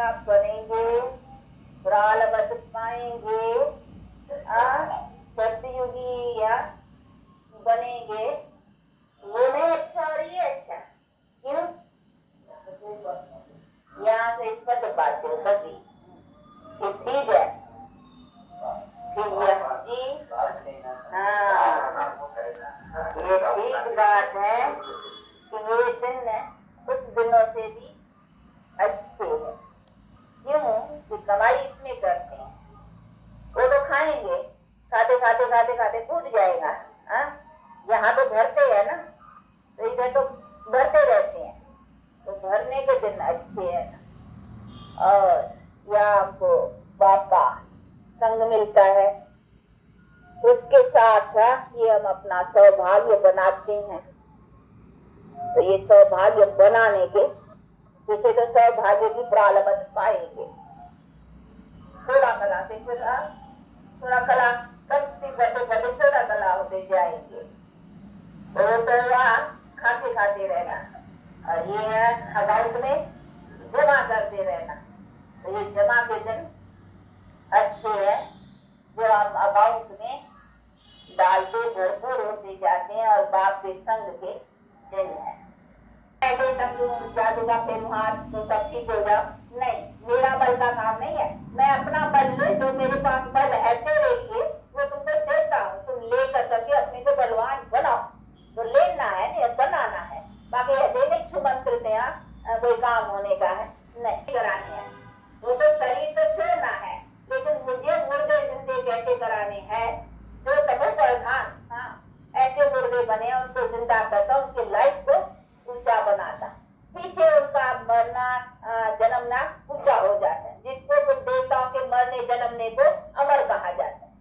आप बनेंगे, प्रालब्ध पाएंगे, सत्ययुगी या बनेंगे, वो नहीं अच्छा और ये अच्छा। क्यों? यहाँ से इस पर बात हो कभी ठीक है, ठीक है जी। हाँ, ये ठीक बात है कि ये दिन कुछ दिनों से भी अच्छे है। क्यों? कि कमाई इसमें करते हैं, वो तो खाएंगे, खाते खाते खाते खाते टूट जाएगा। यहाँ तो भरते हैं ना, तो इधर तो भरते रहते हैं, तो भरने के दिन अच्छे है। और यहाँ आपको बाप का संग मिलता है, उसके साथ ये हम अपना सौभाग्य बनाते हैं। तो ये सौभाग्य बनाने के पीछे तो सौभाग्य की प्रालब्ध पाएंगे। थोड़ा कला से फिर थोड़ा कला करते करते करते थोड़ा कला होते जाएंगे, तो वहाँ खाते खाते रहना, और ये है अकाउंट में जमा करते रहना। तो ये जमा के दिन अच्छे है, जो हम अकाउंट में डालते भरपूर होते जाते हैं, और बाप के संग के दिन है। ऐसे समझो जादू का फेरू हाथ तो सब ठीक हो जाओ, नहीं, मेरा बल का काम नहीं है। मैं अपना बल ले, जो मेरे पास बल है तेरे लिए, वो तुमको देता हूँ, तुम लेकर करके अपने को बलवान बनाओ। तो लेना है नहीं बनाना है, बाकी ऐसे नहीं छुमंत्र से कोई काम होने का है नहीं, करानी है। वो तो शरीर तो छोड़ना है, लेकिन मुझे मुर्दे जिंदे कैसे कराने हैं, जो तबो प्रधान ऐसे मुर्दे बने, उनको जिंदा करता, उनकी लाइफ को ऊंचा बनाता, पीछे उनका मरना जन्मना ऊंचा हो जाता है। जिसको तुम देवताओं के मरने जन्मने को अमर कहा जाता है,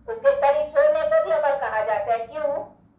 उसके शरीर छोड़ने को भी अमर कहा जाता है। क्यों?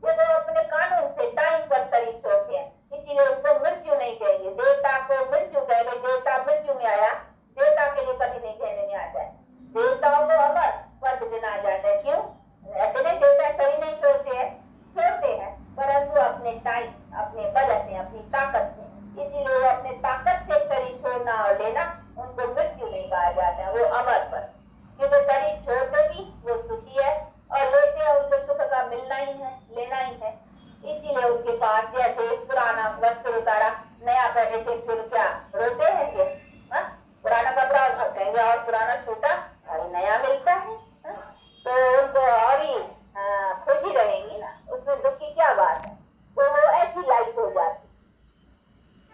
ये तो अपने कानून से टाइम पर शरीर छोड़ते हैं, इसीलिए उसको मृत्यु नहीं कहेंगे। देवता को मृत्यु कहेंगे, देवता मृत्यु में आया, देवता के लिए कभी नहीं कहने में आता है। देवताओं को अमर पद गिना जाता है। क्यों? ऐसे नहीं देवता शरीर नहीं छोड़ते हैं, छोड़ते हैं, परंतु अपने टाइम, अपने वजह से, अपनी ताकत से, इसीलिए वो अपने ताकत से शरीर छोड़ना और लेना, उनको मृत्यु नहीं कहा जाता है, वो अमर पद। क्योंकि शरीर छोड़ते भी वो सुखी है, और लेते हैं उनको सुख का मिलना ही है, लेना ही है। इसीलिए उनके पास जैसे पुराना वस्त्र उतारा, नया पहले से फिर क्या रोते हैं कि पुराना कपड़ा कहेंगे और पुराना छोटा और नया मिलता है, तो उनको और ही खुशी रहेगी ना, उसमें दुख की क्या बात है। तो वो ऐसी लाइफ हो जाती।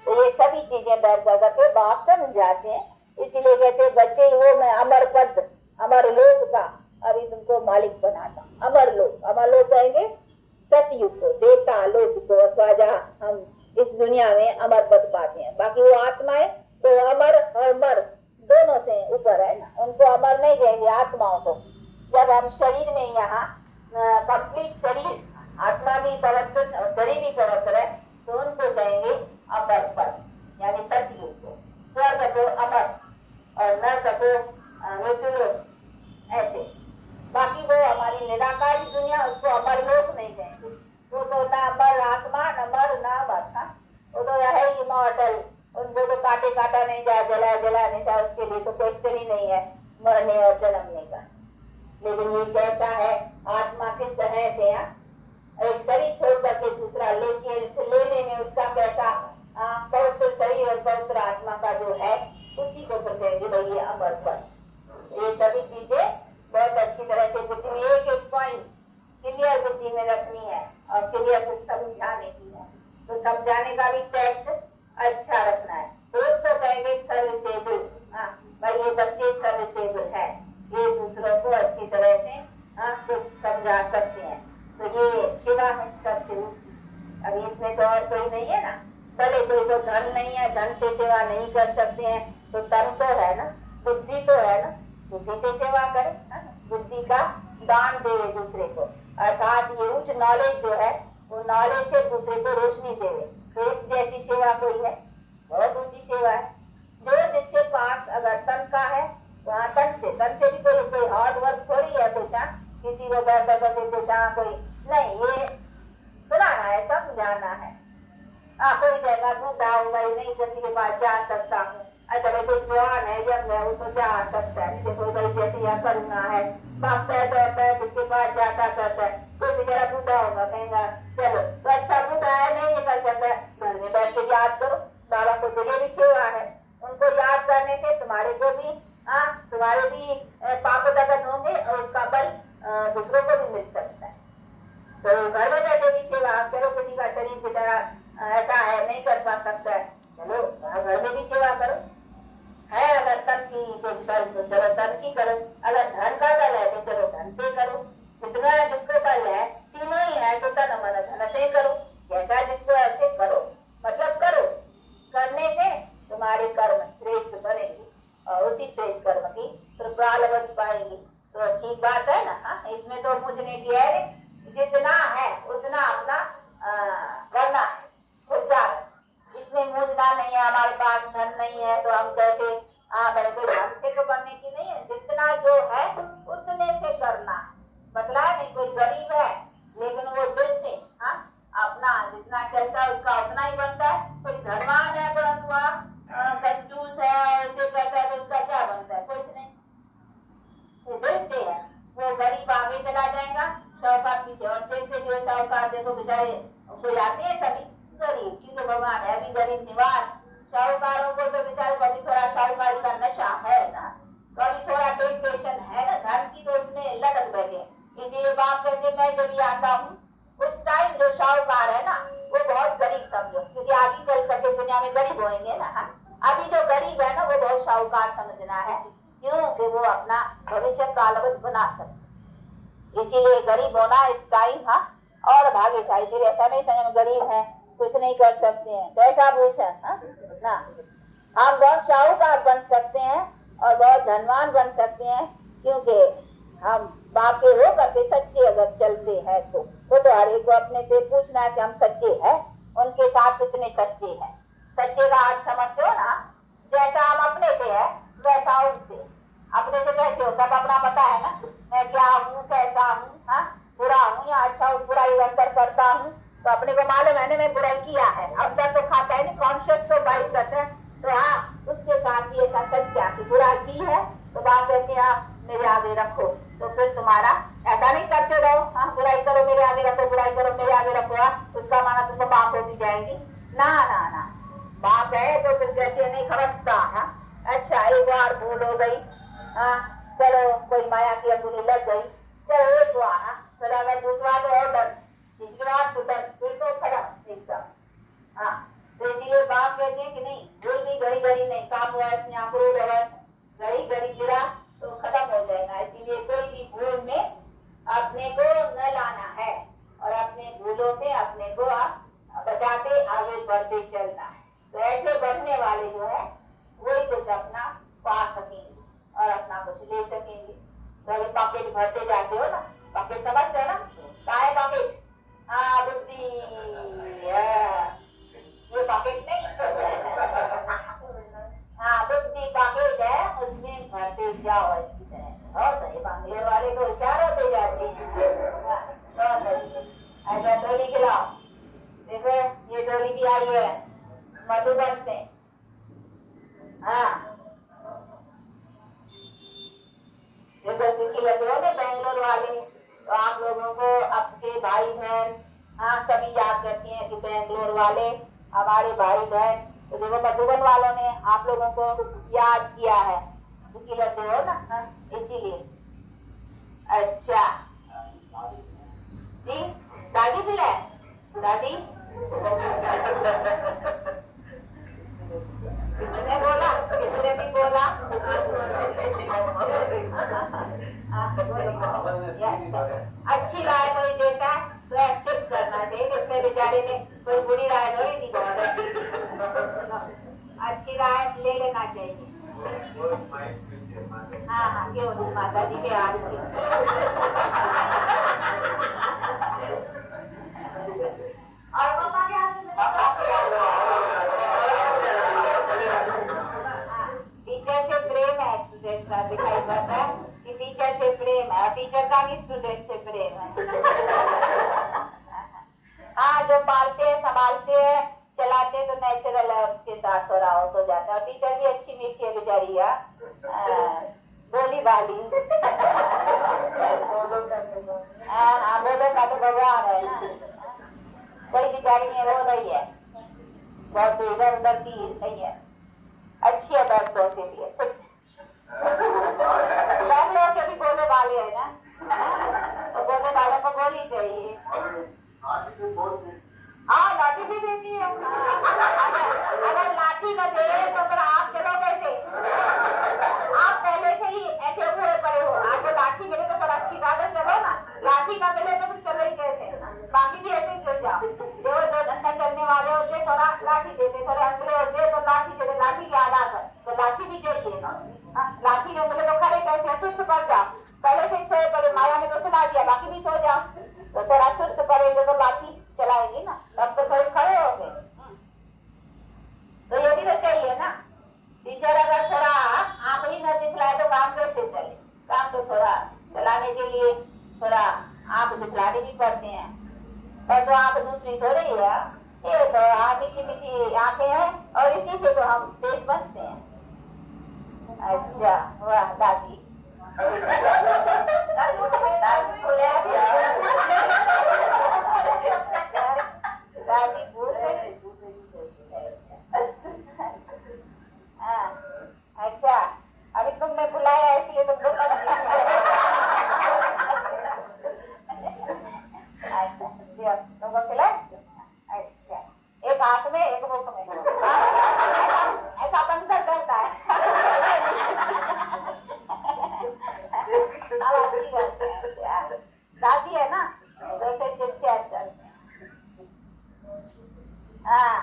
तो ये सभी चीजें बैठ करके बाप समझाते हैं, इसीलिए कहते बच्चे हो मैं अमर पद, अमर लोक का अभी तुमको मालिक बनाता। अमर लोक कहेंगे सतयुग को, देवता लोक को, अथवा जहाँ हम इस दुनिया में अमर पद पाते हैं। बाकी वो आत्माएं तो अमर और मर दोनों से ऊपर है ना, उनको अमर नहीं कहेंगे आत्माओं को। जब हम शरीर में यहाँ कंप्लीट शरीर, आत्मा भी पवित्र और शरीर भी पवित्र है, तो उनको कहेंगे अमर पद, यानी सतयुग को। स्वर्ग को अमर और नर्क को मृत्युलोक, ऐसे। बाकी वो हमारी निराकारी दुनिया, उसको अमर लोक नहीं कहेंगे। वो तो ना अमर आत्मा, न मर ना मर, वो तो है इमॉर्टल, उनको तो काटे काटा नहीं जाए, जला जला नहीं जाए, उसके लिए तो क्वेश्चन ही नहीं है मरने और जन्मने का। लेकिन ये कैसा है, आत्मा किस तरह से एक शरीर छोड़ करके दूसरा लेने में उसका कैसा पवित्र शरीर और पवित्र आत्मा का जो है, उसी को तो कहेंगे भाई ये अमर पद। ये सभी चीजें बहुत अच्छी तरह से बुद्धि में एक एक पॉइंट क्लियर बुद्धि में रखनी है, और क्लियर कुछ समझाने की है, तो समझाने का भी टेस्ट अच्छा रखना है। तो उसको कहेंगे सर्विसेबल। भाई ये बच्चे सर्विसेबल है, ये दूसरों को अच्छी तरह से कुछ समझा सकते हैं। तो ये सेवा है सबसे ऊंची। अभी इसमें तो और कोई नहीं है ना, भले कोई तो धन नहीं है, धन से सेवा नहीं कर सकते हैं, तो तन तो है ना, बुद्धि तो है ना, बुद्धि से सेवा करे, बुद्धि का दान दे दूसरे को, अर्थात ये उच्च नॉलेज जो है, वो नॉलेज से दूसरे को रोशनी दे। तो इस जैसी सेवा कोई है, बहुत ऊंची सेवा है। जो जिसके पास अगर तन का है, वहाँ तन से भी कोई हार्ड वर्क थोड़ी है, कुछ किसी को दर्द करके कुछ कोई नहीं, ये सुनाना है, समझाना है। कोई कहेगा बूढ़ा हूँ मैं नहीं किसी के पास जा सकता हूँ, अच्छा भाई कुछ जवान है जब है वो तो जा सकता है, देखो भाई जैसे यहाँ करना है बाप पैदा होता है उसके बाद जाता करता है, कोई बेचारा बूढ़ा होगा कहेगा चलो तो अच्छा बूढ़ा है नहीं निकल सकता है, घर में बैठ के याद करो बाबा को, तो ये भी सेवा है, उनको याद करने से तुम्हारे को भी तुम्हारे भी पाप दगन होंगे और उसका बल दूसरों को भी मिल सकता है। तो घर में बैठे भी सेवा करो, किसी का शरीर बेचारा ऐसा है नहीं कर पा सकता है, चलो घर में भी सेवा करो, है अगर तन की कुछ कर तो चलो तन की करो, अगर धन का बल है तो चलो धन से करो, जितना जिसको बल है तीनों ही है तो तन मन धन से करो, जैसा जिसको ऐसे करो, मतलब करो, करने से तुम्हारे कर्म श्रेष्ठ बनेंगे और उसी श्रेष्ठ कर्म की प्रफल पाएगी, तो ठीक बात है ना। इसमें तो मुझने दिया है जितना है उतना अपना करना है, होशियार, इसमें मूझना नहीं है, हमारे पास धन नहीं है तो हम कैसे मेरे को धन से तो करने की नहीं है, जितना जो है उतने से करना है, बतला नहीं, कोई गरीब है लेकिन वो दिल से अपना जितना चलता है उसका उतना ही बनता है, कोई धनवान है परंतु कंजूस है ऐसे करता है तो उसका क्या बनता है, कुछ नहीं, दिल से है, वो गरीब आगे चला जाएगा, साहूकार पीछे, और देखते जो साहूकार देखो बेचारे कोई आते हैं सभी गरीब, क्योंकि भगवान है अभी गरीब निवास, साहूकारों को तो बेचारे कभी थोड़ा साहूकारी का नशा है ना, कभी थोड़ा टेम्पटेशन है ना धन की, तो उसमें लटक बैठे, इसीलिए बाप कहते मैं जब आता हूँ उस टाइम जो साहूकार है ना वो बहुत गरीब समझो, क्योंकि आगे चल करके दुनिया में गरीब होंगे ना, अभी जो गरीब है ना वो बहुत साहूकार समझना है, क्योंकि वो अपना भविष्य कालवत बना सकते, इसीलिए गरीब होना इस टाइम और भाग्यशाली, इसीलिए ऐसा नहीं समझ में गरीब है कुछ नहीं कर सकते हैं, कैसा भूषण ना, हम बहुत साहूकार बन सकते हैं और बहुत धनवान बन सकते हैं, क्योंकि हम बाप के हो करके सच्चे अगर चलते हैं तो हर एक को अपने से पूछना है कि हम सच्चे हैं, उनके साथ कितने सच्चे हैं, सच्चे का अर्थ समझते हो ना, जैसा हम अपने से है वैसा उनसे, अपने से कैसे हो सब अपना पता है ना, मैं क्या हूँ कैसा हूँ, बुरा हूँ या अच्छा हूँ, बुराई अंदर करता हूँ तो अपने को मालूम है ना मैं बुराई किया है, अंदर तो खाता है ना कॉन्शियस तो बाई करता है, तो उसके साथ भी ऐसा सच्चा की बुराई की है तो बात कहते हैं मेरे आगे रखो, तो फिर तुम्हारा ऐसा नहीं करते रहो बुराई करो मेरे आगे रखो, बुराई करो मेरे आगे रखो, उसका माना तुमको पाप होती जाएगी, ना ना ना, बाप है तो फिर कहते नहीं खबरता है, अच्छा एक बार भूल हो गई, चलो कोई माया की अंगुली लग गई, चलो एक बार फिर अगर दूसरा तो और डर, तीसरी बार तो डर, फिर तो खत्म एकदम, तो इसीलिए बाप कहते हैं कि नहीं भूल भी घड़ी घड़ी नहीं, काम घड़ी घड़ी गिरा तो खत्म हो जाएगा, इसीलिए कोई भी भूल में अपने को न लाना है और अपने भूलों से अपने को बचाते आगे बढ़ते चलना है, तो ऐसे बढ़ने वाले जो है वही कुछ अपना पा सकेंगे और अपना कुछ ले सकेंगे, तो पॉकेट भरते जाते हो ना, पॉकेट समझते हो ना, काय पॉकेट, बुद्धि ये पॉकेट नहीं बुद्धि पॉकेट है, उसमें भरते जाओ अच्छी तरह, और सही बंगले वाले तो होशियार होते जाते हैं, ऐसा डोली खिलाओ, देखो ये डोली भी आई है मधुबन से, देखो सिक्की लगे हो बेंगलोर वाले, तो आप लोगों को आपके भाई बहन सभी याद करते हैं कि बेंगलोर वाले हमारे भाई बहन, तो देखो मधुबन वालों ने आप लोगों को याद किया है, सिक्की लगे हो ना, इसीलिए। अच्छा जी, दादी भी है, दादी किसने बोला, किसने भी बोला अच्छी राय कोई देता है तो एक्सेप्ट करना चाहिए, इसमें बेचारे ने कोई बुरी राय थोड़ी दी, बहुत अच्छी राय ले लेना चाहिए, क्यों नहीं माता जी के हाथ की, और पापा के हाथ में टीचर से प्रेम है, स्टूडेंट्स का दिखाई पड़ता है कि टीचर से प्रेम है, टीचर का भी स्टूडेंट से प्रेम है, जो पालते हैं संभालते हैं चलाते तो नेचुरल है उसके साथ थोड़ा हो तो जाता है। और टीचर भी अच्छी मीठी है बेचारी, बोली वाली। हाँ, बोलो का तो भगवान है ना। कोई बेचारी में रो रही है, बहुत इधर उधर की नहीं है, अच्छी है बच्चों के लिए। लोग के भी बोले वाले है ना, तो बोले वालों को बोली चाहिए। हाँ, लाठी भी देती है। अगर लाठी न दे तो फिर आप चलो कैसे? आप पहले से ही ऐसे हुए पड़े हो, आपको लाठी मिले तो थोड़ा अच्छी बात है, चलो ना। लाठी ना मिले तो फिर चलो ही कैसे? बाकी भी ऐसे ही चल जाओ। जो धंधा चलने वाले होते थोड़ा लाठी देते, थोड़े अंतरे होते तो लाठी देते, लाठी की आदत है तो लाठी भी चाहिए ना। लाठी नहीं मिले तो खड़े कैसे? सुस्त पड़ जाओ, पहले से ही सोए पड़े, माया ने तो सुना दिया, बाकी भी सो जाओ। तो थोड़ा सुस्त पड़ेंगे तो लाठी चलाएंगे ना, तब तो थोड़े खड़े हो गए। तो ये भी तो चाहिए ना। टीचर अगर थोड़ा आंख ही न दिखलाए तो काम कैसे चले? काम तो थोड़ा चलाने के लिए थोड़ा आंख दिखलाने भी पड़ते हैं। और तो आंख दूसरी थोड़ी है, ये तो मीठी मीठी आंखें हैं और इसी से तो हम तेज बनते हैं। अच्छा, वाह दादी। दादी भूल गई। अच्छा, अभी तुमने बुलाया इसलिए तुम लोग तुमको खिलाए? अच्छा, एक हाथ में एक मुख में, ऐसा बंदर करता है। दादी है ना, वैसे चिटचैट करते हैं। हाँ,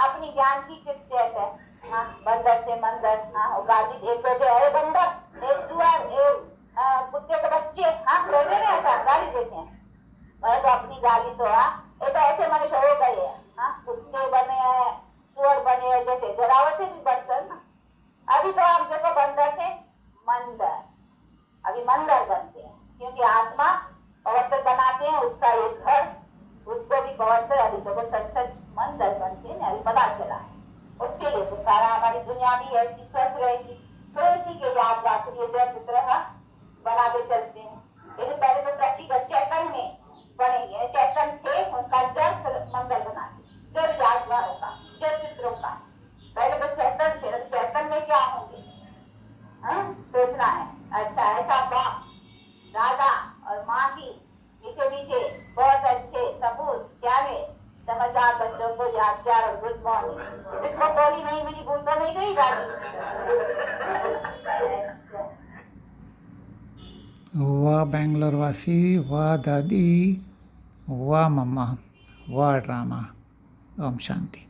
अपनी ज्ञान की चिटचैट है। हाँ, बंदर से मंदर। हाँ, गाली एक बेटे है, बंदर, एक सुअर, एक कुत्ते के बच्चे। हाँ, बेटे में ऐसा गाली देते हैं। मैं तो अपनी गाली तो ये तो ऐसे मनुष्य हो गए हैं। हाँ, कुत्ते बने हैं, सुअर बने हैं, जैसे जरावर से भी बढ़कर ना। अभी तो आप देखो बंदर से मंदर, अभी मंदर बनते हैं, क्योंकि आत्मा पवित्र बनाते हैं उसका एक घर, उसको भी पवित्र। अभी तो सच सच मंदर बनते हैं, अभी पता चला है। उसके लिए तो सारा हमारी दुनिया भी ऐसी स्वच्छ रहेगी। तो इसी के याद बात चित्र बना के चलते हैं। लेकिन पहले तो प्रैक्टिकल चैतन में बनेंगे, चैतन थे उनका जड़ मंदिर बनाते, जड़ यादगारों का, जड़ चित्रों का। पहले तो चैतन थे, चैतन में क्या होंगे? सोचना है। अच्छा, ऐसा बाप दादा और माँ की मीठे मीठे बहुत अच्छे सबूत श्यामे समझदार बच्चों को यादगार और गुड मॉर्निंग। जिसको बोली नहीं मिली भूल तो नहीं गई दादी। वाह बेंगलोर वासी, वाह दादी, वाह मम्मा, वाह ड्रामा। ओम शांति।